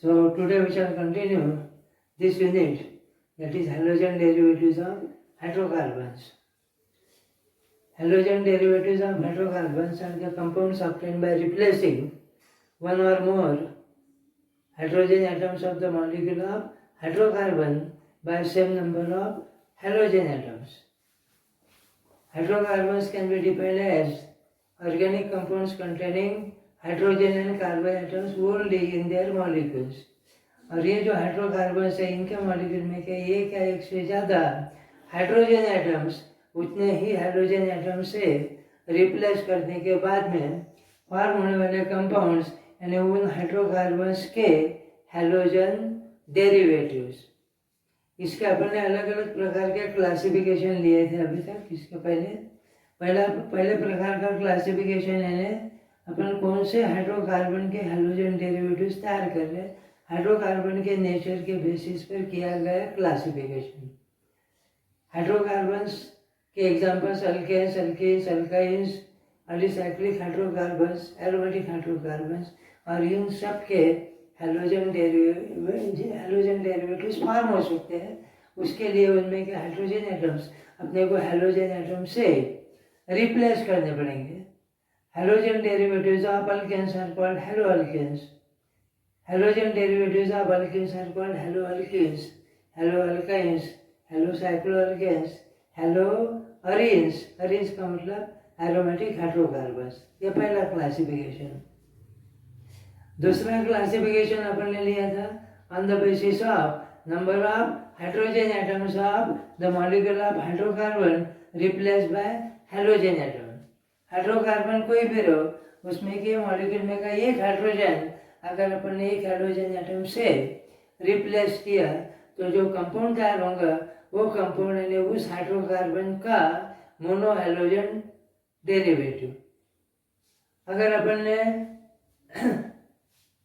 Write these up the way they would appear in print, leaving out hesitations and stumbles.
So today we shall continue this unit, that is halogen derivatives of hydrocarbons. Halogen derivatives of hydrocarbons are the compounds obtained by replacing one or more hydrogen atoms of the molecule of hydrocarbon by same number of halogen atoms. Hydrocarbons can be defined as organic compounds containing hydrogen and carbon atoms only in their molecules. और ये जो hydrocarbons है इनके molecule में क्या एक या एक से ज़्यादा हाइड्रोजन एटम्स उतने ही हाइड्रोजन एटम से रिप्लेस करने के बाद में फॉर्म होने वाले कंपाउंड्स यानी उन हाइड्रोकार्बन्स के हैलोजन डेरिवेटिव्स। इसके अपन ने अलग अलग प्रकार के क्लासिफिकेशन लिए थे अभी तक। इसके पहले प्रकार का क्लासिफिकेशन है अपन कौन से हाइड्रोकार्बन के हैलोजन डेरिवेटिव्स तैयार कर रहे हैं, हाइड्रोकार्बन के नेचर के बेसिस पर किया गया क्लासिफिकेशन। हाइड्रोकार्बन्स के examples alkanes, alkenes, alkynes, alicyclic hydrocarbons, aromatic hydrocarbons, और इन सब के हैलोजन डेरिवेटिव्स फॉर्म हो सकते हैं। उसके लिए उनमें के हाइड्रोजन एटम्स अपने को हैलोजन एटम से रिप्लेस करने पड़ेंगे। Halogen derivatives of alkanes are called haloalkanes. Halogen derivatives of alkenes are called haloalkenes, haloalkynes, halocycloalkanes, haloarenes. Arenes का मतलब aromatic hydrocarbons। ये पहला क्लासिफिकेशन। दूसरा क्लासिफिकेशन अपन ने लिया था on the basis of number of hydrogen atoms of the molecule of hydrocarbon replaced by halogen atom। Hydrocarbon कोई भी रहो उसमें के मॉलिक्यूल में का एक हाइड्रोजन अगर अपन ने एक हाइड्रोजन एटम से रिप्लेस किया तो जो कंपाउंड तैयार होगा वो कंपाउंड यानी उस हाइड्रोकार्बन का मोनो हाइड्रोजन डेरिवेटिव। अगर अपन ने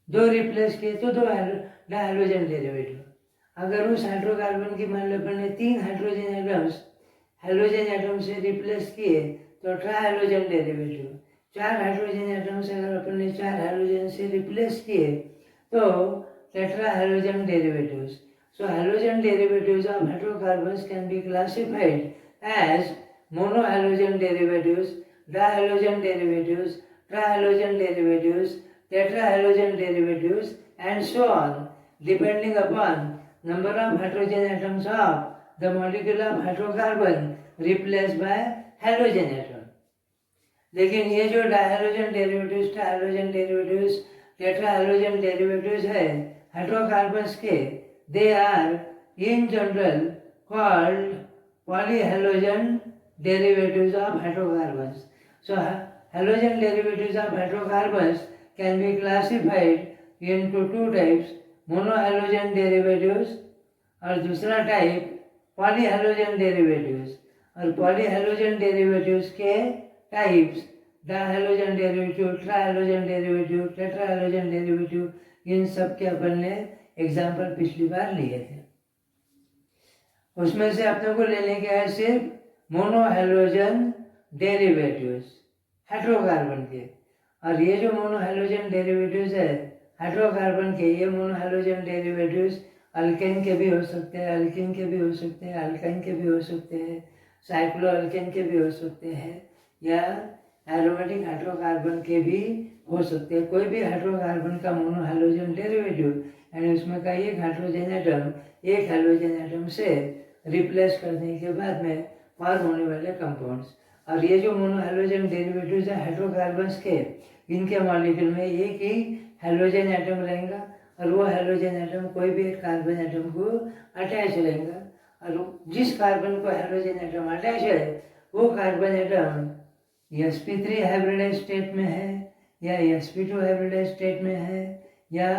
दो रिप्लेस किए तो दो हाइड्रोजन डेरिवेटिव। अगर उस हाइड्रोकार्बन की मान लो अपन ने 3 हाइड्रोजन एटम्स हाइड्रोजन एटम से रिप्लेस किए तो ट्राइहाइड्रोजन डेरिवेटिव। 4 हाइड्रोजन एटम्स अगर अपन ने 4 हाइड्रोजन से रिप्लेस किए तो tetrahydrogen derivatives. So hydrogen derivatives of hydrocarbons can be classified as monohydrogen derivatives, dihydrogen derivatives, trihydrogen derivatives, tetrahydrogen derivatives and so on depending upon number of hydrogen atoms of the molecule of hydrocarbon replaced by hydrogen atom. लेकिन ये जो dihydrogen derivatives, trihydrogen derivatives, tetrahydrogen derivatives है hydrocarbons के, they are in general called polyhydrogen derivatives of hydrocarbons. So hydrogen derivatives of hydrocarbons can be classified into 2 types, monohydrogen derivatives और दूसरा type polyhydrogen derivatives. और polyhydrogen derivatives के types dihydrogen derivative, trihydrogen derivative, tetrahydrogen derivative, इन सब के अपन ने example पिछली बार लिए थे। उसमें से अपने को लेने के है सिर्फ मोनोहाइड्रोजन डेरिवेटिव्स हाइड्रोकार्बन के। और ये जो मोनोहाइड्रोजन डेरिवेटिव्स है हाइड्रोकार्बन के, ये मोनोहाइड्रोजन डेरिवेटिव्स अल्केन के भी हो सकते हैं, अल्कीन के भी हो सकते हैं, अल्काइन के भी हो सकते हैं, साइक्लो अल्केन के भी हो सकते हैं, या एरोमेटिक हाइड्रोकार्बन के भी हो सकते हैं। कोई भी हाइड्रोकार्बन का मोनोहाइड्रोजन डेरिवेटिव यानी उसमें का एक हाइड्रोजन एटम से रिप्लेस करने के बाद में फॉर्म होने वाले कंपाउंड्स। और ये जो मोनोहाइड्रोजन डेरिवेटिव्स है हाइड्रोकार्बन्स के, इनके मॉलिक्यूल में एक ही हाइड्रोजन एटम रहेगा और वो हाइड्रोजन एटम कोई भी एक कार्बन एटम को अटैच रहेगा। और जिस कार्बन को हाइड्रोजन एटम अटैच है वो carbon atom sp3 hybridized state में है या sp2 हाइब्रिडाइज्ड स्टेट में है या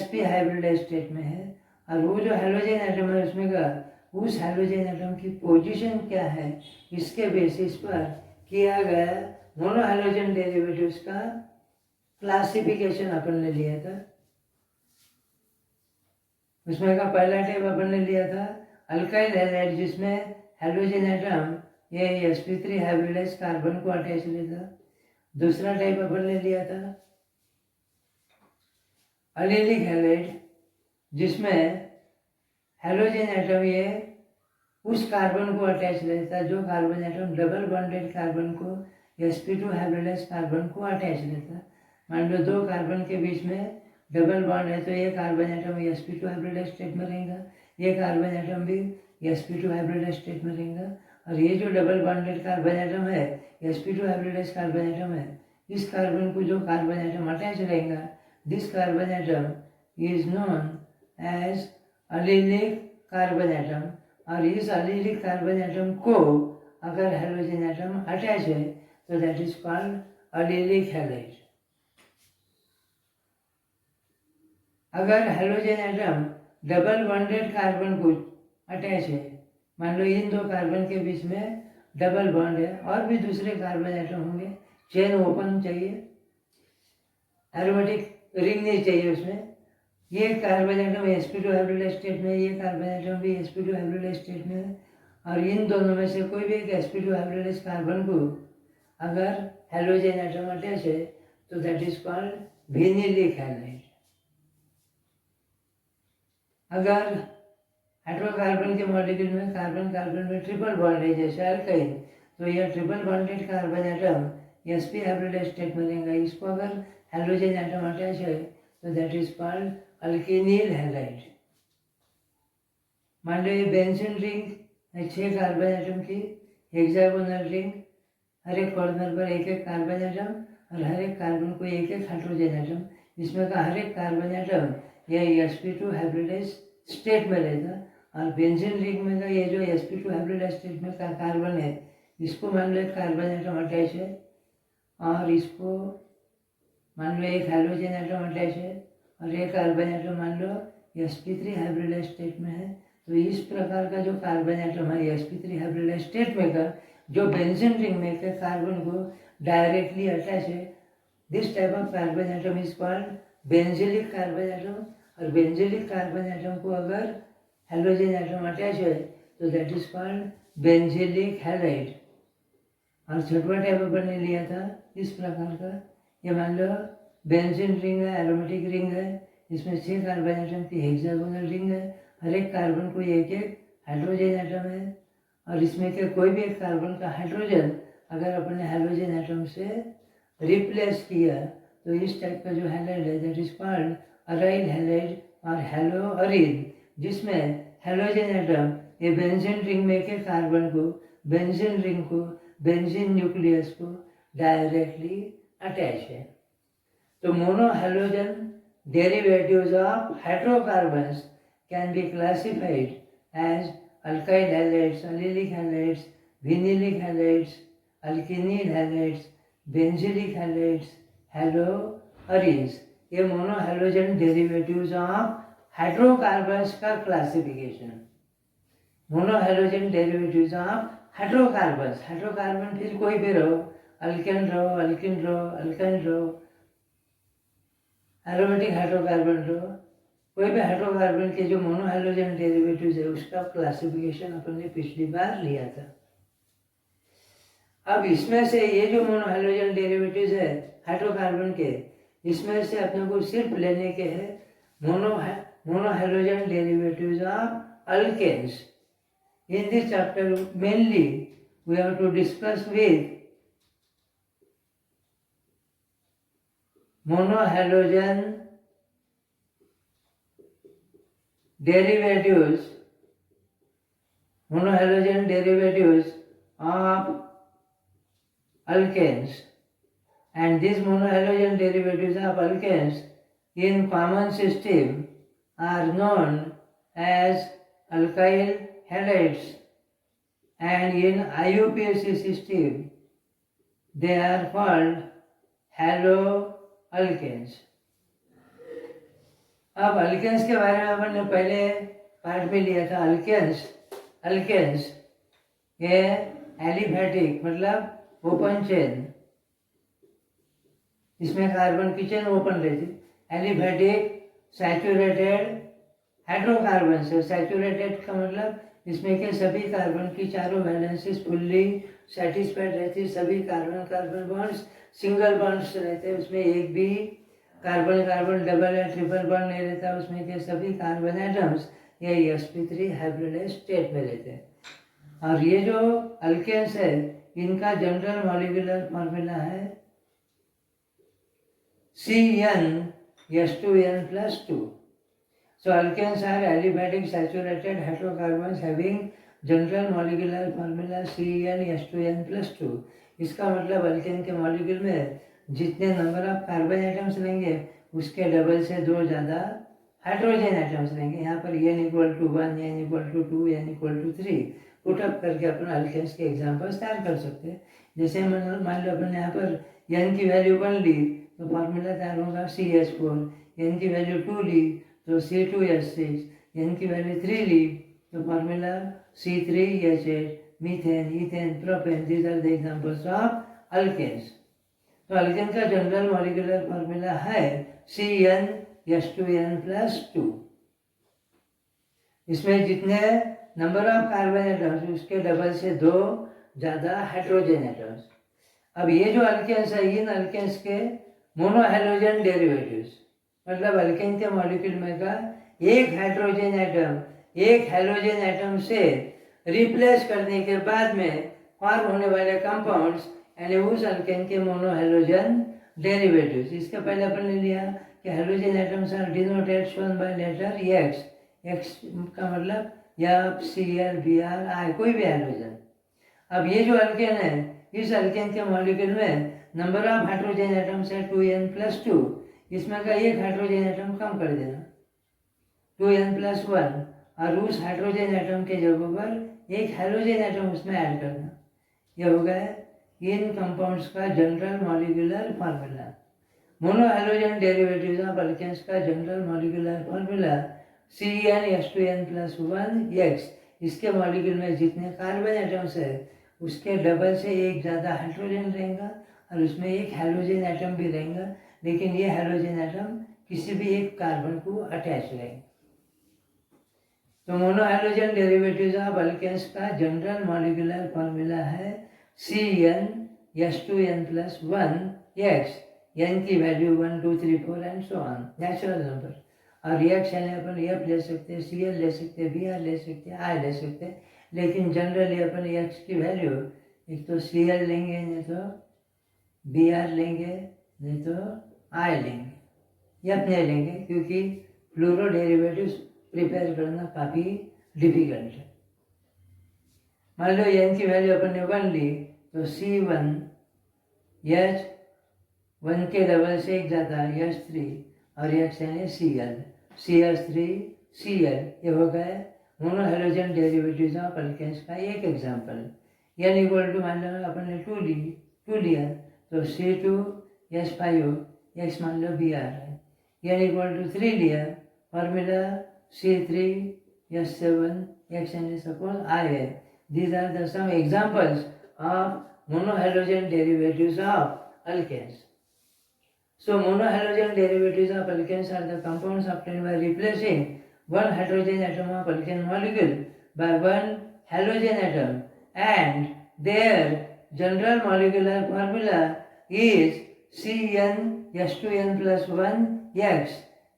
sp हाइब्रिडाइज्ड स्टेट में है। और वो जो हाइड्रोजन एटम है उसमें का उस हाइड्रोजन एटम की पोजीशन क्या है इसके बेसिस पर किया गया मोनोहाइड्रोजन डेरिवेटिव्स का क्लासिफिकेशन अपन ने लिया था। उसमें का पहला टाइप अपन ने लिया था अल्काइल हैलाइड, जिसमें हाइड्रोजन एटम ये sp3 हाइब्रिडाइज्ड कार्बन को अटैच लेता। दूसरा टाइप अपन ने लिया था अलीलिक हैलाइड, जिसमें हैलोजन एटम ये उस कार्बन को अटैच रहता है जो carbon atom double bonded carbon को sp2 हाइब्रिडाइज कार्बन को अटैच रहता है। मान लो दो कार्बन के बीच में डबल बॉन्ड है तो ये carbon atom sp2 hybridise state में रहेगा, ये कार्बन एटम भी sp2 हाइब्रिडाइज स्टेट में रहेगा। और ये जो डबल बॉन्डेड कार्बन एटम है sp2 हाइब्रिडाइज कार्बन एटम है, इस कार्बन को जो कार्बन एटम अटैच रहेगा, this carbon atom is known as allylic carbon atom. और इस अलीलिक कार्बन एटम को अगर हैलोजन एटम अटैच है तो that is called allylic halide. अगर halogen atom double bonded carbon को अटैच है, मान लो इन दो कार्बन के बीच में डबल बॉन्ड है और भी दूसरे कार्बन एटम होंगे, चेन ओपन चाहिए, एरोमेटिक रिंग नहीं चाहिए उसमें, ये carbon atom sp2 hybridise state में, ये कार्बन एटम भी sp2 हाइब्रिडाइज स्टेट में है, और इन दोनों में से कोई भी एक sp2 हाइब्रिडाइज कार्बन को अगर हैलोजन एटम अटैच है तो that is called vinylic halide. अगर हाइड्रोकार्बन के मॉलिक्यूल में कार्बन कार्बन में ट्रिपल बॉन्ड है जैसे अल्काइन, तो यह triple bonded carbon atom sp hybridize state में रहेगा। इसको अगर हैलोजन एटम अटैच है तो that is called alkenyl halide. मान लो ये बेंजीन रिंग है 6 कार्बन एटम की हेक्सागोनल रिंग, हर एक कॉर्नर पर एक एक कार्बन एटम और हर एक कार्बन को एक एक हाइड्रोजन एटम, इसमें का हर एक कार्बन एटम यह sp2 हाइब्रिडाइज स्टेट में रहेगा। और बेंजीन रिंग में का ये जो sp2 हाइब्रिडाइज स्टेट में का कार्बन है, इसको मान लो एक कार्बन एटम अटैच है और इसको मान लो एक हाइड्रोजन एटम अटैच है और एक कार्बन एटम मान लो sp3 हाइब्रिडाइज स्टेट में है। तो इस प्रकार का जो कार्बन एटम है sp3 हाइब्रिडाइज स्टेट में का जो बेंजीन रिंग में के कार्बन को डायरेक्टली अटैच है, this type of carbon atom is called benzylic carbon atom. और बेंजीलिक कार्बन एटम को अगर हैलोजन एटम अटैच है तो that is called benzylic halide. और छठवां टाइप अपन ने लिया था इस प्रकार का, ये मान लो बेंजीन रिंग है, एरोमेटिक रिंग है, इसमें 6 कार्बन एटम की हेक्सागोनल रिंग है, हर एक कार्बन को एक एक हाइड्रोजन एटम है और इसमें के कोई भी एक कार्बन का हाइड्रोजन अगर अपने हैलोजन एटम से रिप्लेस किया तो इस टाइप का जो हैलाइड है that is called aryl halide और हैलो अरील, जिसमें हैलोजन एटम ये बेंजीन रिंग में के कार्बन को बेंजीन रिंग को बेंजीन न्यूक्लियस को डायरेक्टली अटैच है। तो mono halogen derivatives of hydrocarbons can be classified as alkyl halides, allylic halides, vinylic halides, alkenyl halides, benzylic halides, haloarenes। ये mono halogen derivatives of hydrocarbons का classification. Mono halogen derivatives of hydrocarbons, hydrocarbon फिर कोई भी रहो, alkane रहो, alkene रहो, alkyne रहो, aromatic hydrocarbon रहो, कोई भी हाइड्रोकार्बन के जो मोनो हैलोजन डेरिवेटिव्स है उसका क्लासिफिकेशन अपन ने पिछली बार लिया था। अब इसमें से ये जो मोनो हैलोजन डेरिवेटिव्स है हाइड्रोकार्बन के, इसमें से अपने को सिर्फ लेने के हैं mono halogen derivatives of alkanes. In this chapter mainly we have to discuss with mono halogen derivatives, monohalogen derivatives of alkanes, and these monohalogen derivatives of alkanes in common system are known as alkyl halides, and in IUPAC system they are called haloalkanes। अब alkanes के बारे में अपन ने पहले part में लिया था। Alkanes ये एलिफैटिक मतलब ओपन चेन, इसमें कार्बन की चेन ओपन रहती। एलिफैटिक सैचुरेटेड हाइड्रोकार्बन से, सैचुरेटेड का मतलब इसमें के सभी कार्बन की चारों वैलेंसीज फुल्ली सेटिस्फाइड रहती, सभी carbon carbon bonds single bonds रहते हैं, उसमें एक भी कार्बन कार्बन डबल या ट्रिपल बॉन्ड नहीं रहता, उसमें के सभी कार्बन एटम्स ये sp3 हाइब्रिडाइज स्टेट में रहते हैं। और ये जो अल्केन्स है इनका जनरल मॉलिक्यूलर फॉर्मूला है CnH2n+2। So alkanes are aliphatic saturated hydrocarbons having general molecular formula CnH2n+2। इसका मतलब अल्केन के मॉलिक्यूल में जितने नंबर ऑफ कार्बन एटम्स रहेंगे उसके डबल से 2 ज़्यादा हाइड्रोजन एटम्स रहेंगे। यहाँ पर n=1, n=2, n=3 पुटअप करके अपन अल्केन्स के एग्जाम्पल्स तैयार कर सकते हैं। जैसे मान लो अपन यहाँ पर n की वैल्यू 1 ली तो फार्मूला तैयार होगा CH4, n की वैल्यू 2 ली तो C2H6, n की वैल्यू 3 ली तो formula C3H8, methane, ethane, propane, these are the examples of alkanes. तो अल्केन का जनरल मॉलिक्यूलर फार्मूला है CnH2n+2। इसमें जितने नंबर ऑफ कार्बन एटम्स उसके डबल से 2 ज़्यादा हाइड्रोजन एटम्स। अब ये जो अल्केन्स है इन अल्केन्स के मोनोहैलोजन डेरिवेटिव्स, मतलब अल्केन के मॉलिक्यूल में का एक हाइड्रोजन एटम एक हैलोजन एटम से रिप्लेस करने के बाद में फॉर्म होने वाले कंपाउंड्स यानी उस अल्केन के मोनोहैलोजन डेरिवेटिव्स। इसके पहले अपन ने लिया कि halogen atoms are denoted shown by letter X। X का मतलब Cl, Br, I, कोई भी हैलोजन। अब ये जो अल्केन है इस अल्केन के मॉलिक्यूल में नंबर ऑफ हाइड्रोजन एटम्स है 2n+2। इसमें का एक हाइड्रोजन एटम कम कर देना 2n+1 और उस हाइड्रोजन एटम के जगह पर एक हैलोजन एटम उसमें ऐड करना। यह हो गया इन कंपाउंड्स का general molecular formula. Monohalogen derivatives of alkanes का जनरल मॉलिक्यूलर फार्मूला CnH2n+1X। इसके मॉलिक्यूल में जितने कार्बन एटम्स है उसके डबल से एक ज़्यादा हाइड्रोजन रहेगा और उसमें एक हैलोजन एटम भी रहेगा, लेकिन ये हैलोजन एटम किसी भी एक कार्बन को अटैच रहेगा। तो मोनोहैलोजन डेरिवेटिव्स ऑफ अल्केन्स का जनरल मॉलिक्यूलर फार्मूला है CnH2n+1X। n की value 1, 2, 3, 4 and so on, natural number. और रिएक्शन है अपन F ले सकते हैं, Cl ले सकते हैं, Br ले सकते हैं, I ले सकते हैं, लेकिन जनरली अपन X की वैल्यू एक तो Cl लेंगे, नहीं तो Br लेंगे, नहीं तो I लेंगे। F नहीं लेंगे क्योंकि फ्लोरो डेरिवेटिव्स प्रिपेयर करना काफ़ी डिफिकल्ट है। मान लो n की वैल्यू अपन ने 1 ली तो C1H1 के डबल से एक जाता है H3 और रिएक्शन है Cl, CH3Cl। ये हो गया मोनोहैलोजन डेरिवेटिव्स ऑफ अल्केन्स का एक एग्जांपल। n मान लो अपन ने 2 लिया तो C2H5, मान लो Br है। n=3 लिया फॉर्मूला C3H7 सपोज I है। These are the some examples of monohalogen derivatives of alkanes. So monohalogen derivatives of alkanes are the compounds obtained by replacing one hydrogen atom of alkane molecule by one halogen atom, and their general molecular formula is CnH2n+1X.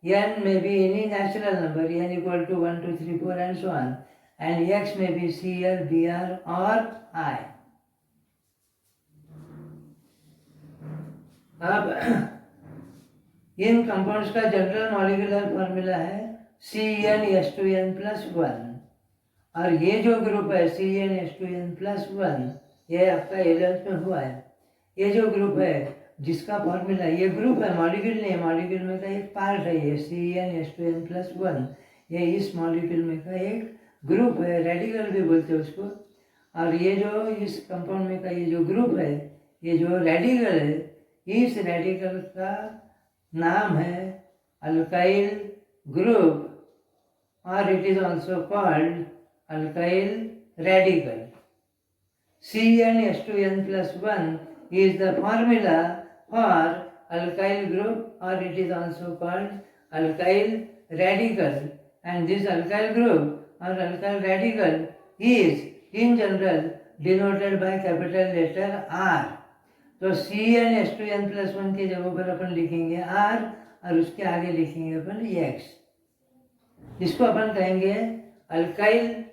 N may be any natural number, n=1, 2, 3, 4 and so on, and X may be Cl, Br or I. अब इन compounds का general molecular formula है CnH2n+1। और ये जो group है CnH2n+1 ये आपका 11th में हुआ है। ये जो ग्रुप है जिसका फॉर्मूला, ये ग्रुप है, मॉलिक्यूल नहीं, मॉलिक्यूल में का एक पार्ट है ये CnH2n+1। ये इस मॉलिक्यूल में का एक ग्रुप है, रेडिकल भी बोलते हैं उसको। और ये जो इस कंपाउंड में का ये जो ग्रुप है, ये जो रेडिकल है, इस रेडिकल का नाम है अल्काइल ग्रुप और it is also called alkyl radical. CnH2n+1 is the formula for alkyl group or it is also called alkyl radical, and this alkyl group or alkyl radical is in general denoted by capital letter R। तो CnH2n+1 की जगह पर अपन लिखेंगे R और उसके आगे लिखेंगे अपन x. इसको अपन कहेंगे अल्काइल,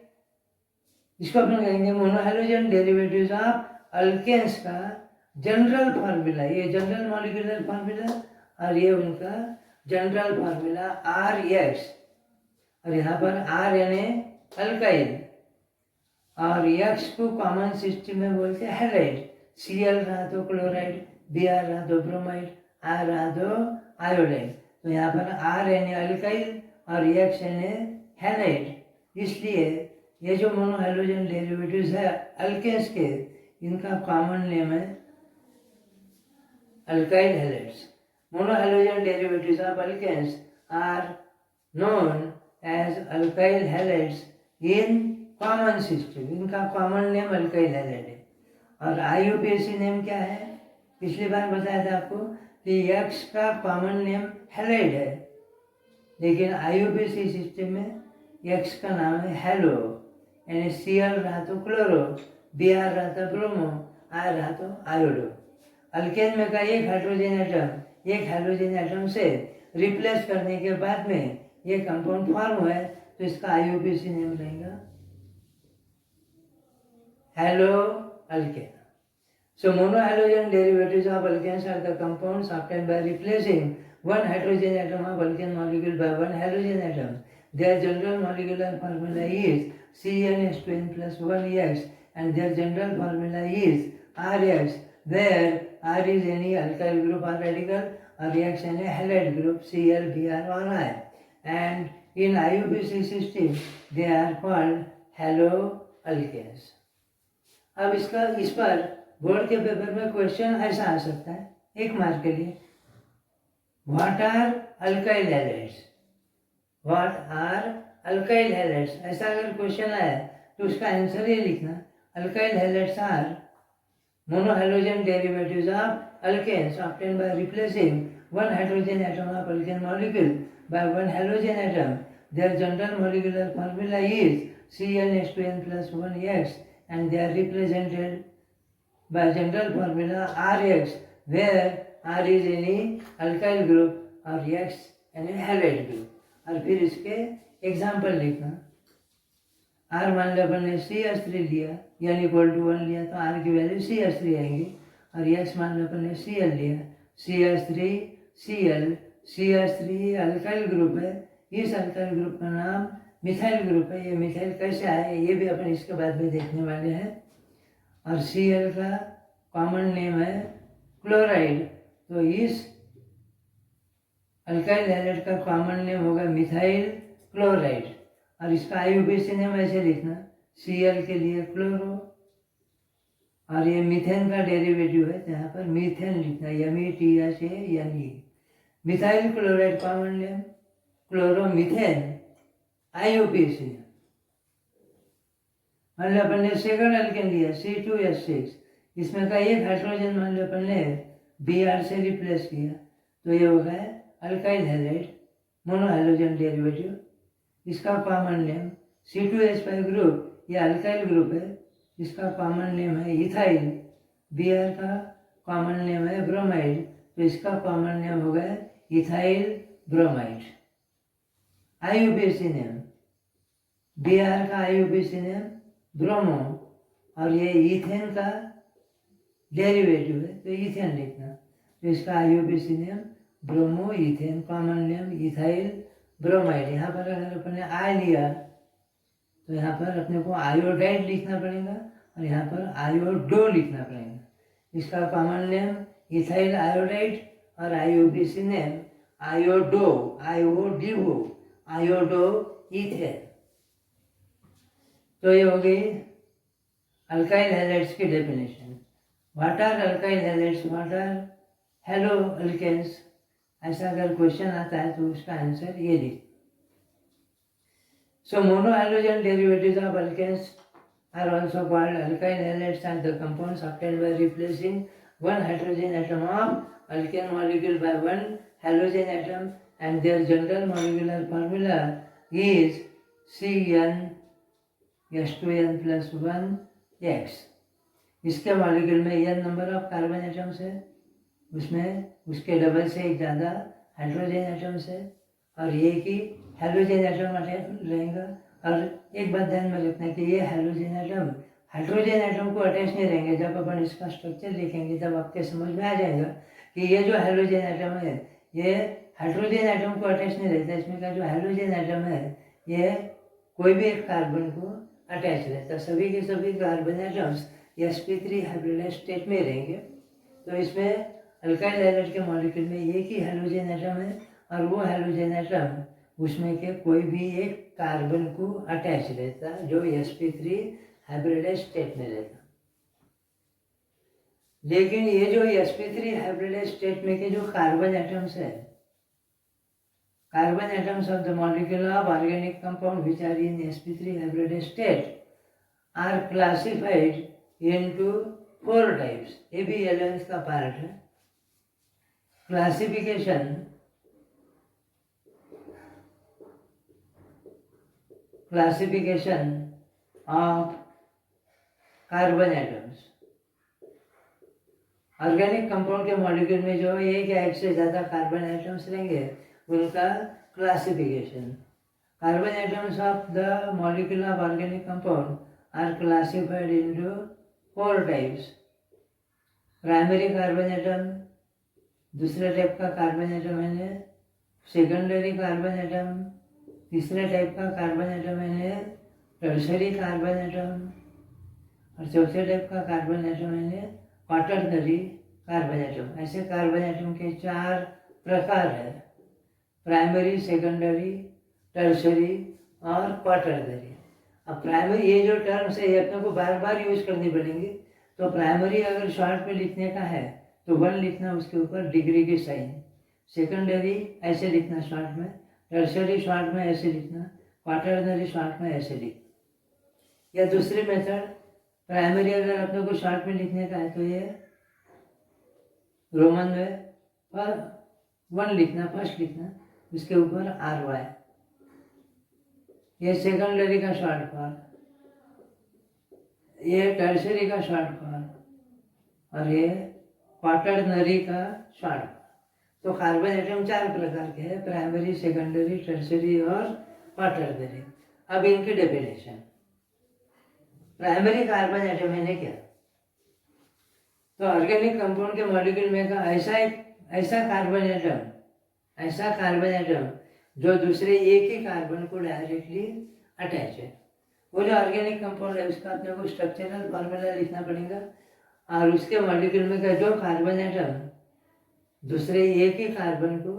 इसको अपन कहेंगे मोनोहैलोजन डेरिवेटिव्स ऑफ अल्केन्स का जनरल फार्मूला। ये जनरल मॉलिक्यूलर फार्मूला और ये उनका जनरल फार्मूला आर एक्स, और यहाँ पर आर यानी अल्काइल और एक्स को कॉमन सिस्टम में बोलते हैं हैलाइड। Cl रहा तो क्लोराइड, Br रहा तो ब्रोमाइड, R रहा तो आयोडाइड। तो यहाँ पर R यानी अल्काइल और X यानी हैलाइड। इसलिए ये जो मोनोहैलोजन डेरिवेटिव्स है अल्केन्स के, इनका कॉमन नेम है alkyl halides. Monohalogen derivatives of alkanes are known as alkyl halides in common system. इनका कॉमन नेम अल्काइल हैलाइड है। और IUPAC नेम क्या है? पिछली बार बताया था आपको कि X का कॉमन नेम हैलाइड है, लेकिन IUPAC सिस्टम में X का नाम है हैलो, यानी Cl रहा तो क्लोरो, Br रहा तो ब्रोमो, I रहा तो आयोडो। अल्केन में का एक हाइड्रोजन एटम एक हाइड्रोजन एटम से रिप्लेस करने के बाद में ये कंपाउंड फॉर्म हुआ है, तो इसका IUPAC नेम रहेगा hello alkane. So monohalogen derivatives of alkanes are the compounds obtained by replacing one hydrogen atom of alkane molecule by one halogen atom. Their general molecular formula is CnH2n plus 1x and their general formula is Rx, where R is any alkyl group or radical or X any halide group Cl, Br or I. And in IUPAC system they are called haloalkanes. अब इसका इस पर board के paper में question ऐसा आ सकता है, एक मार्क के लिए, what are alkyl halides, what are alkyl halides, ऐसा अगर क्वेश्चन आया तो उसका आंसर ये लिखना, alkyl halides are monohalogen derivatives of alkanes obtained by replacing one hydrogen atom of alkane molecule by one halogen atom. Their general molecular formula is CnH2n plus 1x and they are represented by general formula Rx, where R is any alkyl group और X यानी halide group. और फिर इसके example लिखना, R मान लो अपन ने CH3 लिया यानी इक्वल टू 1 लिया तो R की वैल्यू CH3 आएगी, और X मान लो अपन ने Cl लिया, CH3 Cl, CH3 alkyl group है, इस अल्काइल ग्रुप का नाम मिथाइल ग्रुप है। ये मिथाइल कैसे आया ये भी अपन इसके बाद में देखने वाले हैं। और Cl का कॉमन नेम है क्लोराइड, तो इस अल्काइल हैलाइड का कॉमन नेम होगा मिथाइल क्लोराइड। और इसका IUPAC नेम ऐसे लिखना, Cl के लिए क्लोरो, और ये मीथेन का डेरिवेटिव है, यहाँ पर मीथेन लिखना, METHANE। Methyl chloride common name chloromethane, IUPAC name. मान लो अपन ने सेकंड अल्केन लिया C2H6, इसमें का एक हाइड्रोजन मान लो अपन ने Br से रिप्लेस किया, तो ये हो गया अल्काइल हैलाइड मोनोहैलोजन डेरिवेटिव। इसका कॉमन नेम C2H5 ग्रुप, ये अल्काइल ग्रुप है, इसका कॉमन नेम है इथाइल। Br का कॉमन नेम है ब्रोमाइड, तो इसका कॉमन नेम हो गया ethyl bromide. IUPAC name, Br का IUPAC नेम ब्रोमो, और ये इथेन का डेरिवेटिव है तो इथेन लिखना, तो इसका IUPAC name bromo ethane, common name ethyl bromide. यहाँ पर अगर अपन ने I लिया तो यहाँ पर अपने को आयोडाइड लिखना पड़ेगा और यहाँ पर आयोडो लिखना पड़ेगा। इसका कॉमन नेम इथाइल आयोडाइड और IUPAC name iodo, IODO, iodo ethane. तो ये हो गई अल्काइल हैलाइड्स की definition. What are alkyl halides, what are halo alkanes, ऐसा अगर क्वेश्चन आता है तो उसका आंसर ये लिख। So monohalogen derivatives of alkanes are also called alkyl halides and the compounds obtained by replacing one hydrogen atom of alkane molecule by one halogen atom, and their general molecular formula is CnH2n plus 1x। इसके molecule में n number of carbon atoms है, उसमें उसके double से एक ज़्यादा hydrogen atoms है और एक ही हेलोजन एटम रहेगा। और एक बात ध्यान में रखना कि ये हेलोजन एटम हाइड्रोजन एटम को अटैच नहीं रहेंगे। जब अपन इसका स्ट्रक्चर लिखेंगे तब आपके समझ में आ जाएगा कि ये जो हेलोजन एटम है ये हाइड्रोजन एटम को अटैच नहीं रहता। इसमें का जो हेलोजन एटम है ये कोई भी एक कार्बन को अटैच रहता। सभी के सभी carbon atoms sp3 hybridized state में रहेंगे। तो इसमें अल्काइल हैलाइड के मॉलिक्यूल में एक ही हेलोजन एटम है और वो हेलोजन एटम उसमें के कोई भी एक कार्बन को अटैच रहता जो sp3 हाइब्रिडाइज्ड स्टेट में रहता। लेकिन ये जो sp3 हाइब्रिडाइज्ड स्टेट में के जो कार्बन एटम्स है, carbon atoms of the molecule of organic compound which are in sp3 hybridized state are classified into 4 types. ये भी 11th का पार्ट है। Classification of carbon atoms. Organic compound के molecule में जो एक या एक से ज़्यादा कार्बन एटम्स रहेंगे उनका classification. Carbon atoms of the molecule of organic compound are classified into 4 types. Primary carbon atom, दूसरे टाइप का कार्बन एटम है सेकेंडरी कार्बन एटम, तीसरे टाइप का कार्बन एटम है टर्शरी कार्बन एटम और चौथे टाइप का कार्बन एटम है क्वाटरनरी कार्बन एटम। ऐसे कार्बन एटम के 4 प्रकार है, प्राइमरी, सेकेंडरी, टर्शरी और क्वाटरनरी। अब प्राइमरी ये जो टर्म्स है ये अपने को बार बार यूज करनी पड़ेंगी। तो प्राइमरी अगर शॉर्ट में लिखने का है तो 1 लिखना, उसके ऊपर डिग्री की साइन। सेकेंडरी ऐसे लिखना शॉर्ट में, टर्शरी शॉर्ट में ऐसे लिखना, क्वाटरनरी शॉर्ट में ऐसे लिखना। या दूसरी मेथड, प्राइमरी अगर अपने को शॉर्ट में लिखने का है तो ये रोमन में पर 1 लिखना, फर्स्ट लिखना, उसके ऊपर RY। ये सेकेंडरी का शॉर्ट फॉर्म, ये टर्शरी का शॉर्ट फॉर्म और ये क्वाटरनरी का शॉर्ट। तो कार्बन एटम 4 प्रकार के हैं, प्राइमरी, सेकेंडरी, टर्शरी और क्वाटरनरी। अब इनकी डेफिनेशन। प्राइमरी कार्बन एटम है क्या? तो ऑर्गेनिक कंपाउंड के मॉलिक्यूल में का ऐसा कार्बन एटम जो दूसरे एक ही कार्बन को डायरेक्टली अटैच है। वो जो ऑर्गेनिक कंपाउंड है उसका अपने को स्ट्रक्चरल फॉर्मूला लिखना पड़ेगा और उसके मॉलिक्यूल में का जो कार्बन एटम दूसरे एक ही कार्बन को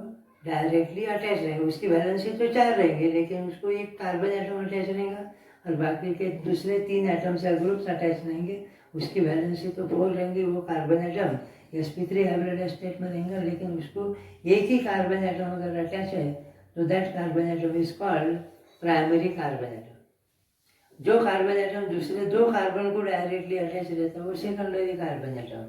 डायरेक्टली अटैच रहेगा, उसकी वैलेंसी तो 4 रहेंगे लेकिन उसको एक कार्बन एटम अटैच रहेगा और बाकी के दूसरे 3 एटम्स या ग्रुप्स अटैच रहेंगे, उसकी वैलेंसी तो 4 रहेंगे। वो carbon atom sp3 hybridized state में रहेगा लेकिन उसको एक ही कार्बन एटम अगर अटैच है तो that carbon atom is called primary carbon atom. जो कार्बन एटम दूसरे 2 कार्बन को डायरेक्टली अटैच रहता है वो सेकेंडरी कार्बन एटम।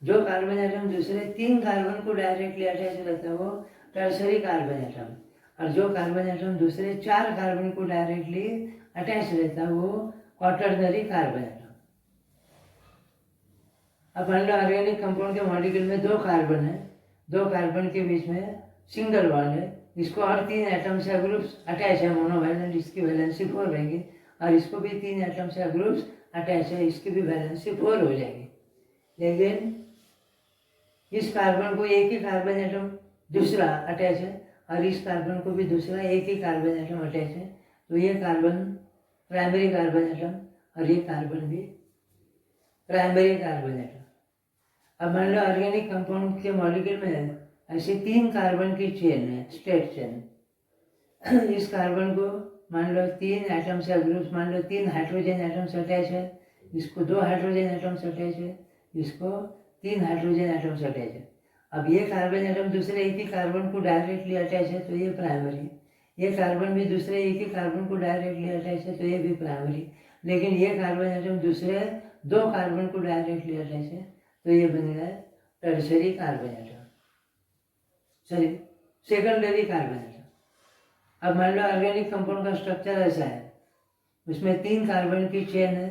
जो कार्बन एटम दूसरे 3 कार्बन को डायरेक्टली अटैच रहता है वो टर्शरी कार्बन एटम और जो कार्बन एटम दूसरे 4 कार्बन को डायरेक्टली अटैच रहता है वो क्वाटरनरी कार्बन एटम। अब मान लो ऑर्गेनिक कंपाउंड के मॉलिक्यूल में 2 कार्बन है, 2 कार्बन के बीच में सिंगल बॉन्ड है, इसको और 3 एटम्स या ग्रुप्स अटैच है मोनोवैलेंट, इसकी वैलेंसी 4 रहेगी और इसको भी 3 एटम्स या ग्रुप्स अटैच है, इसकी भी वैलेंसी 4 हो जाएगी। लेकिन इस कार्बन को एक ही कार्बन एटम दूसरा अटैच है और इस कार्बन को भी दूसरा एक ही कार्बन एटम अटैच है, तो ये कार्बन प्राइमरी कार्बन एटम और ये कार्बन भी प्राइमरी कार्बन एटम। अब मान लो ऑर्गेनिक कंपाउंड के मॉलिक्यूल में ऐसे 3 कार्बन की चेन है, स्ट्रेट चेन। इस कार्बन को मान लो 3 एटम्स या ग्रुप्स, मान लो 3 हाइड्रोजन एटम्स अटैच है, इसको 2 हाइड्रोजन एटम्स अटैच है, इसको 3 हाइड्रोजन एटम्स अटैच है। अब ये कार्बन एटम दूसरे एक ही कार्बन को डायरेक्टली अटैच है तो ये प्राइमरी, ये कार्बन भी दूसरे एक ही कार्बन को डायरेक्टली अटैच है तो ये भी प्राइमरी। लेकिन ये कार्बन एटम दूसरे 2 कार्बन को डायरेक्टली अटैच है तो ये बन गया tertiary carbon atom, sorry secondary carbon atom. अब मान लो ऑर्गेनिक कंपाउंड का स्ट्रक्चर ऐसा है, उसमें 3 कार्बन की चेन है,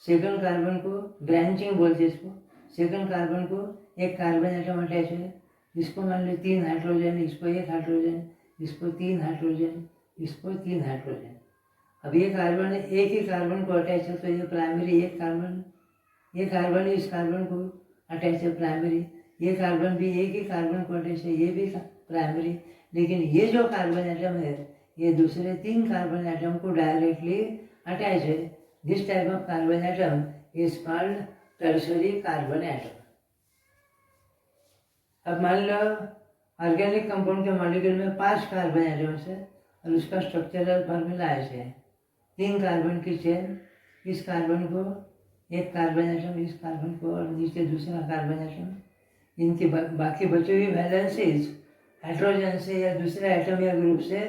सेकंड कार्बन को ब्रांचिंग बोलते हैं इसको, सेकंड कार्बन को एक कार्बन एटम अटैच है, इसको मान लो 3 हाइड्रोजन, इसको 1 हाइड्रोजन, इसको 3 हाइड्रोजन, इसको 3 हाइड्रोजन। अब ये कार्बन एक ही कार्बन को अटैच है तो ये प्राइमरी एक कार्बन, ये कार्बन इस कार्बन को अटैच है प्राइमरी, ये कार्बन भी एक ही कार्बन को अटैच है, ये भी प्राइमरी। लेकिन ये जो कार्बन एटम है ये दूसरे 3 कार्बन एटम को डायरेक्टली अटैच है। This type of carbon atom is called tertiary carbon atom. अब मान लो ऑर्गेनिक कंपाउंड के मॉलिक्यूल में 5 कार्बन एटम्स है और उसका स्ट्रक्चरल फॉर्मूला ऐसे है, 3 कार्बन की चेन, इस कार्बन को एक कार्बन एटम, इस कार्बन को और नीचे दूसरा कार्बन एटम, इनकी बाकी बची हुई वैलेंसीज हाइड्रोजन से या दूसरे एटम या ग्रुप से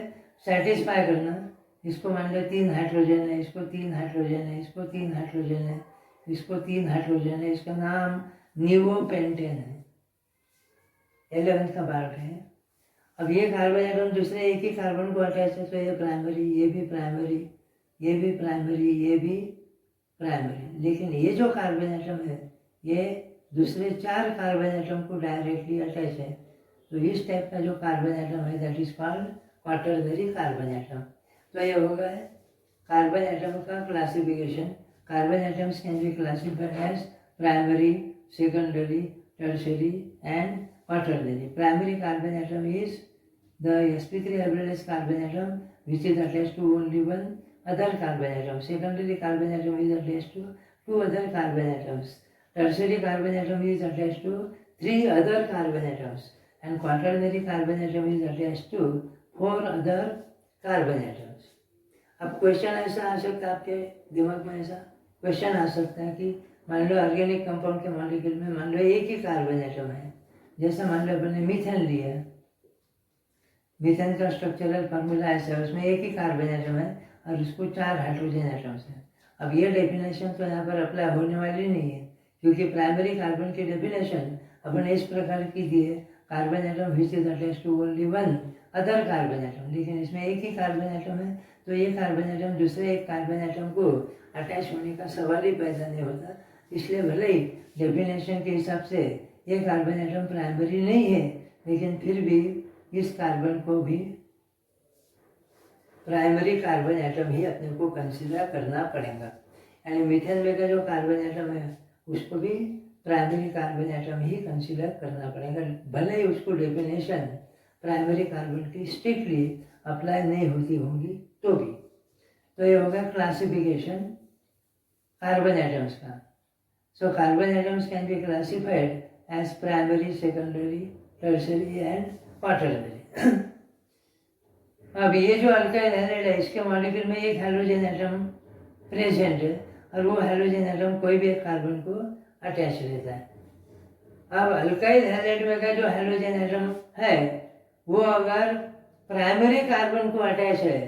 सेटिस्फाई करना। इसको मान लो 3 हाइड्रोजन है, इसको 3 हाइड्रोजन है, इसको 3 हाइड्रोजन है, इसको 3 हाइड्रोजन है, इसका नाम नियोपेंटेन है, 11th का पार्ट है। अब ये कार्बन एटम दूसरे एक ही कार्बन को अटैच है तो ये प्राइमरी, ये भी प्राइमरी, ये भी प्राइमरी, ये भी प्राइमरी। लेकिन ये जो कार्बन एटम है ये दूसरे 4 कार्बन एटम को डायरेक्टली अटैच है, तो इस टाइप का जो कार्बन एटम है that is called quaternary carbon atom. तो ये हो गया है कार्बन एटम का classification. Carbon atoms can be classified as primary, secondary, tertiary and quaternary. Primary carbon atom is the sp3 hybridized carbon atom which is attached to only one other carbon atom. Secondary carbon atom is attached to 2 other carbon atoms. Tertiary carbon atom is attached to 3 other carbon atoms. And quaternary carbon atom is attached to 4 other carbon atoms. अब question ऐसा आ सकता है आपके दिमाग में, ऐसा question आ सकता है कि मान लो ऑर्गेनिक कंपाउंड के मॉलिक्यूल में मान लो एक ही कार्बन एटम है, जैसा मान लो अपने मीथेन लिया, मीथेन का स्ट्रक्चरल फार्मूला ऐसा है, उसमें एक ही कार्बन एटम है और उसको 4 हाइड्रोजन एटम्स हैं। अब ये डेफिनेशन तो यहाँ पर अप्लाई होने वाली नहीं है क्योंकि प्राइमरी कार्बन की डेफिनेशन अपन इस प्रकार की दी है, carbon atom which is attached to only one other carbon atom. लेकिन इसमें एक ही कार्बन एटम है तो ये कार्बन एटम दूसरे एक कार्बन एटम को अटैच होने का सवाल ही पैदा नहीं होता। इसलिए भले ही डेफिनेशन के हिसाब से ये कार्बन एटम प्राइमरी नहीं है, लेकिन फिर भी इस कार्बन को भी प्राइमरी कार्बन एटम ही अपने को कंसीडर करना पड़ेगा। यानी मीथेन में का जो कार्बन एटम है उसको भी प्राइमरी कार्बन एटम ही कंसीडर करना पड़ेगा, भले ही उसको डेफिनेशन प्राइमरी कार्बन की स्ट्रिक्टली अप्लाई नहीं होती होंगी तो भी। तो ये होगा क्लासिफिकेशन कार्बन एटम्स का। So carbon atoms can be classified as primary, secondary, tertiary and quaternary। अब ये जो अल्काइल हैलाइड है इसके मॉलिक्यूल में एक हाइड्रोजन एटम प्रेजेंट है और वो हाइड्रोजन एटम कोई भी एक कार्बन को अटैच रहता है। अब अल्काइल हैलाइड में का जो हाइड्रोजन एटम है वो अगर प्राइमरी कार्बन को अटैच है,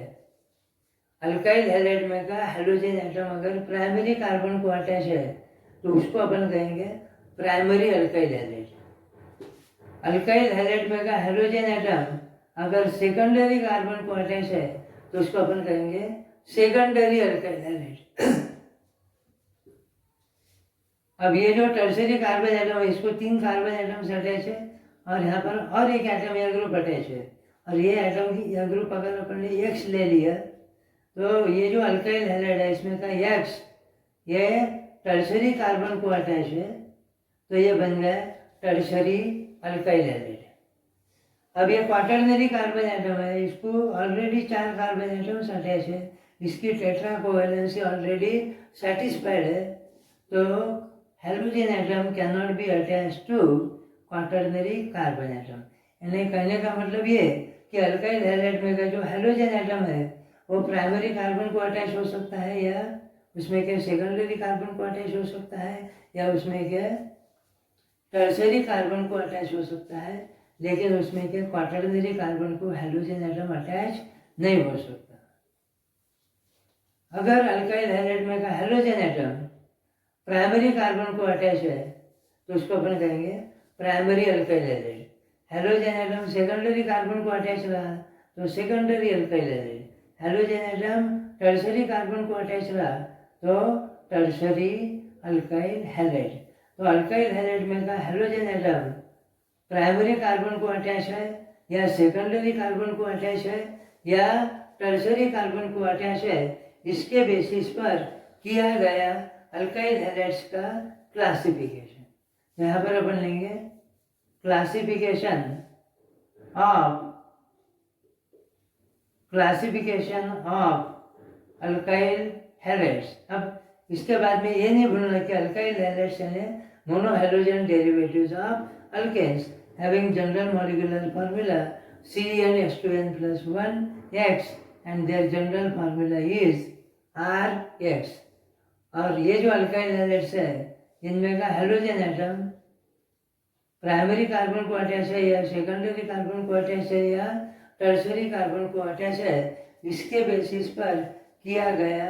अल्काइल हैलाइड में का हाइड्रोजन एटम अगर प्राइमरी कार्बन को अटैच है तो उसको अपन कहेंगे primary alkyl halide. Alkyl halide में का हाइड्रोजन एटम अगर सेकेंडरी कार्बन को अटैच है तो उसको अपन कहेंगे सेकेंडरी अल्काइल हैलाइड। अब ये जो टर्शियरी कार्बन एटम है इसको 3 कार्बन एटम से अटैच है और यहाँ पर और एक एटम या ग्रुप अटैच है, और ये एटम की या ग्रुप अगर अपन ने एक्स ले लिया तो ये जो अल्काइल हैलाइड है इसमें का एक्स ये टर्शियरी कार्बन को अटैच है तो ये बन गया टर्शियरी अल्काइल हैलाइड। अब ये क्वाटरनरी कार्बन एटम है, इसको ऑलरेडी 4 कार्बन एटम्स अटैच है, इसकी टेट्रा कोवेलेंसी ऑलरेडी सेटिस्फाइड है, तो hydrogen atom can not be attach to quaternary carbon atom. यानी कहने का मतलब ये कि अल्काइल हैलाइड में का जो हाइड्रोजन एटम है वो प्राइमरी कार्बन को अटैच हो सकता है या उसमें क्या सेकेंडरी कार्बन को अटैच हो सकता है या उसमें क्या टर्शियरी कार्बन को अटैच हो सकता है, लेकिन उसमें क्या क्वाटरनरी कार्बन को हाइड्रोजन एटम अटैच नहीं हो सकता। अगर अल्काइल हैलाइड में का हाइड्रोजन एटम प्राइमरी कार्बन को अटैच है तो उसको अपन कहेंगे primary alkyl halide. Hydrogen atom secondary carbon को अटैच रहा तो secondary alkyl halide. Hydrogen atom tertiary carbon को अटैच रहा तो टर्शियरी अल्काइल हैलाइड। तो अल्काइल हैलाइड में का हाइड्रोजन एटम प्राइमरी कार्बन को अटैच है या सेकेंडरी कार्बन को अटैच है या टर्सरी कार्बन को अटैच है, इसके बेसिस पर किया गया अल्काइल हैलाइड्स का क्लासिफिकेशन। यहाँ पर अपन लेंगे क्लासिफिकेशन ऑफ अल्काइल हैलाइड्स। अब इसके बाद में ये नहीं भूलना कि अल्काइल हैलाइड्स यानी monohalogen derivatives of alkanes having general molecular formula CnH2n+1X and their general formula is Rx। और ये जो अल्काइल हैलाइड्स है इनमें का हैलोजन एटम प्राइमरी कार्बन को अटैच है या सेकेंडरी कार्बन को अटैच है या टर्सरी कार्बन को अटैच है, इसके बेसिस पर किया गया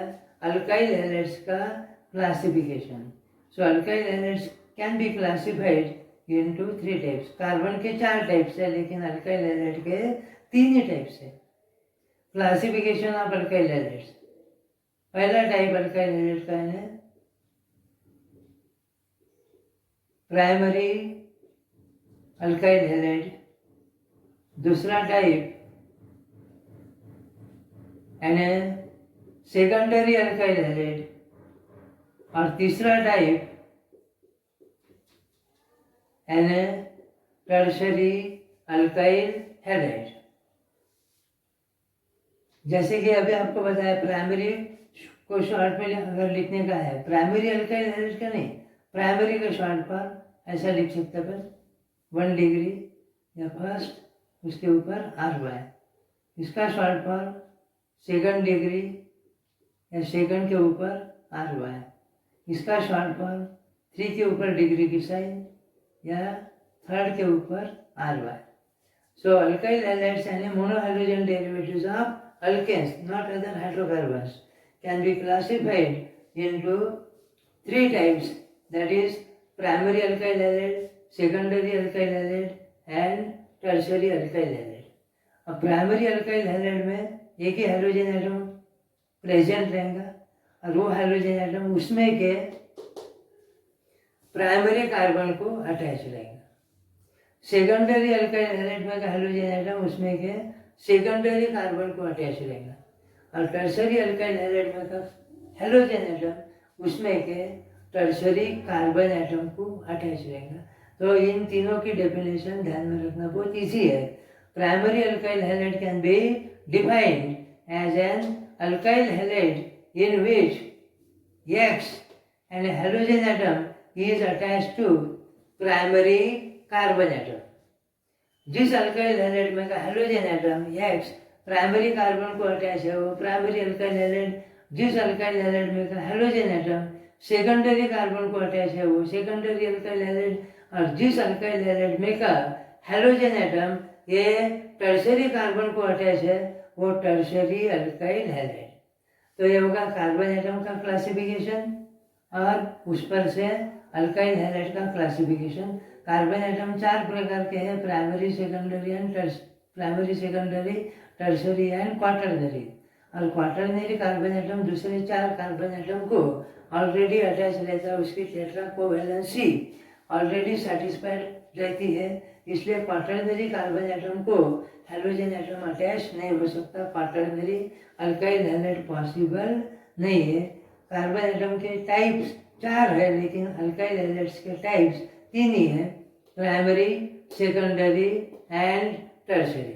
अल्काइल हैलाइड्स का classification. So alkyl halides can be classified into 3 types. Carbon के 4 टाइप्स है लेकिन अल्काइल हैलाइड के 3 ही टाइप्स है। क्लासिफिकेशन ऑफ अल्काइल हैलाइड्स, पहला टाइप अल्काइल हैलाइड का है प्राइमरी अल्काइल हैलाइड, दूसरा टाइप यानी सेकेंडरी अल्काइल हैलाइड और तीसरा टाइप यानी टर्शरी अल्काइल हैलाइड। जैसे कि अभी आपको बताया प्राइमरी को शॉर्ट में अगर लिखने का है, प्राइमरी अल्काइल हैलाइड का नहीं, प्राइमरी का शॉर्ट पर ऐसा लिख सकते हैं 1 डिग्री या फर्स्ट उसके ऊपर RY। इसका शॉर्ट पर सेकंड डिग्री या सेकंड के ऊपर RY। इसका शॉर्ट पर 3 के ऊपर डिग्री की साइन या थर्ड के ऊपर RY। सो अल्काइल हैलाइड्स यानी monohalogen derivatives of alkanes not other hydrocarbons can be classified into 3 types, that is primary alkyl halide, secondary alkyl halide and tertiary alkyl halide. अब primary alkyl halide में एक ही hydrogen atom present रहेगा और वो hydrogen atom उसमें के primary carbon को attach रहेगा। सेकेंडरी अल्काइल हैलाइड में का हाइड्रोजन एटम उसमें के सेकेंडरी कार्बन को अटैच रहेगा और टर्सरी अल्काइल हैलाइड में का हाइड्रोजन एटम उसमें के टर्सरी कार्बन एटम को अटैच रहेगा। तो इन तीनों की डेफिनेशन ध्यान में रखना बहुत ईजी है। Primary alkyl halide can be defined as an alkyl halide in which X and a halogen atom is attached to primary carbon atom। जिस अल्काइल हैलाइड में का hydrogen atom X primary carbon को attach है, वो primary alkyl halide. जिस alkyl halide में का hydrogen atom secondary carbon को अटैच है, वो सेकेंडरी अल्काइल हैलाइड। और जिस अल्काइल हैलाइड में का हाइड्रोजन एटम ये टर्सरी कार्बन को अटैच है, वो टर्सरी अल्काइल हैलाइड। तो ये होगा कार्बन एटम का क्लासिफिकेशन और उस पर से अल्काइल हैलाइड का क्लासिफिकेशन। कार्बन एटम 4 प्रकार के हैं, primary secondary and tertiary and quaternary. और क्वाटरनरी कार्बन एटम दूसरे 4 कार्बन एटम को ऑलरेडी अटैच रहता है, उसकी टेट्रा कोवैलेंसी ऑलरेडी सेटिस्फाइड रहती है, इसलिए क्वाटरनरी कार्बन एटम को हाइड्रोजन एटम अटैच नहीं हो सकता। क्वाटरनरी अल्काइल हैलाइड पॉसिबल नहीं है। कार्बन एटम के टाइप्स 4 है लेकिन अल्काइल हैलाइड्स के टाइप्स 3 ही है, primary, secondary and tertiary.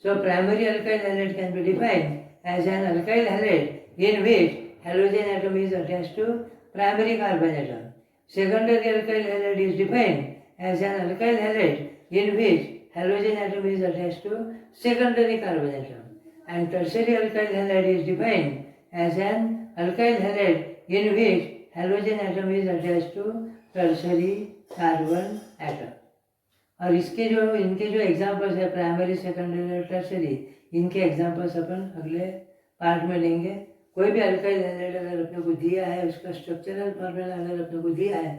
So primary alkyl halide can be defined as an alkyl halide in which halogen atom is attached to primary carbon atom. Secondary alkyl halide is defined as an alkyl halide in which halogen atom is attached to secondary carbon atom. And tertiary alkyl halide is defined as an alkyl halide in which halogen atom is attached to tertiary carbon atom. और इसके जो इनके जो examples है primary, secondary और tertiary, इनके examples अपन अगले part में लेंगे। कोई भी अल्काइल हैलाइड अगर अपने को दिया है, उसका स्ट्रक्चरल फॉर्मूला अगर अपने को दिया है,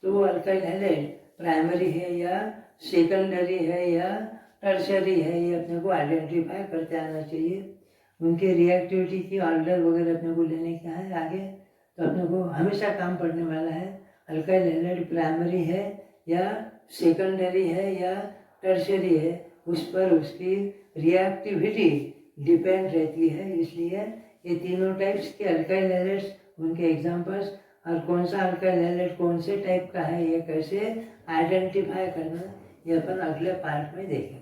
तो वो अल्काइल हैलाइड प्राइमरी है या सेकेंडरी है या टर्सरी है, ये अपने को आइडेंटिफाई करते आना चाहिए। उनके रिएक्टिविटी की ऑर्डर वगैरह अपने को लेने का है आगे, तो अपने को हमेशा काम पड़ने वाला है अल्काइल हैलाइड प्राइमरी है या सेकेंडरी है या टर्शरी है, उस पर उसकी रिएक्टिविटी डिपेंड रहती है। इसलिए ये तीनों टाइप्स के अल्काइल हैलाइड्स, उनके एग्जांपल्स, और कौन सा अल्काइल हैलाइड कौन से टाइप का है, ये कैसे आइडेंटिफाई करना, ये अपन अगले पार्ट में देखेंगे।